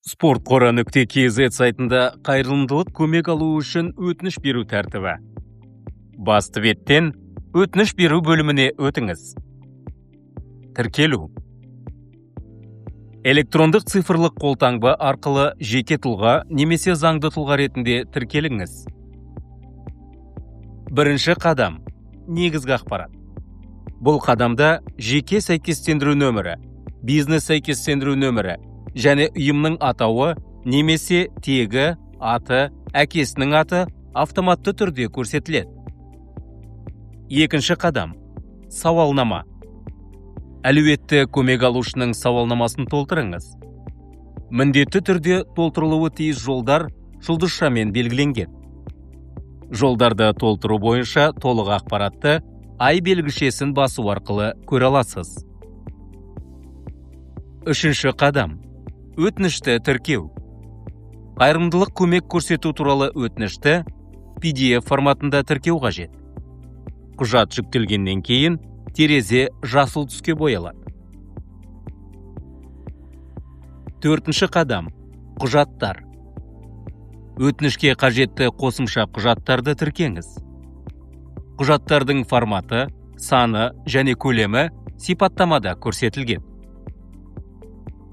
Sportqora.kz сайтында қайырымдылық көмек алу үшін өтініш беру тәртібі. Басты беттен өтініш беру бөліміне өтіңіз. Тіркелу. Электрондық цифрлық қолтаңба арқылы жеке тұлға немесе заңды тұлға ретінде тіркеліңіз. Бірінші қадам. Негізгі ақпарат. Бұл қадамда жеке сәйкестендіру нөмірі, бизнес сәйкестендіру нөмірі және ұйымның атауы немесе тегі, аты, әкесінің аты автоматты түрде көрсетіледі. Екінші қадам. Сауалнама. Әлеуетті көмек алушының сауалнамасын толтырыңыз. Міндетті түрде толтырылуы тиіс жолдар жұлдызшамен белгіленген. Жолдарды толтыру бойынша толық ақпаратты ай белгішесін басу арқылы көре аласыз. Үшінші қадам. Өтінішті тіркеу. Қайырымдылық көмек көрсету туралы өтінішті PDF форматында тіркеу қажет. Құжат жүктелгеннен кейін терезе жасыл түске боялады. Төртінші қадам. Құжаттар. Өтінішке қажетті қосымша құжаттарды тіркеңіз. Құжаттардың форматы, саны және көлемі сипаттамада көрсетілген.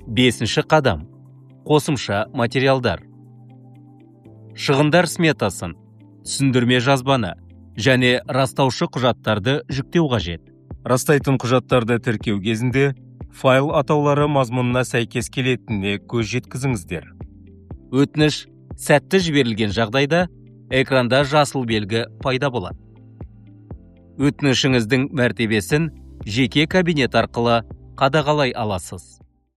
Бесінші қадам. Қосымша материалдар. Шығындар сметасын, түсіндірме жазбаны және растаушы құжаттарды жүктеу қажет. Растайтын құжаттарды тіркеу кезінде файл атаулары мазмұнына сәйкес келетініне көз жеткізіңіздер. Өтініш сәтті жіберілген жағдайда экранда жасыл белгі пайда болады. Өтінішіңіздің мәртебесін жеке кабинет арқылы қадағалай аласыз.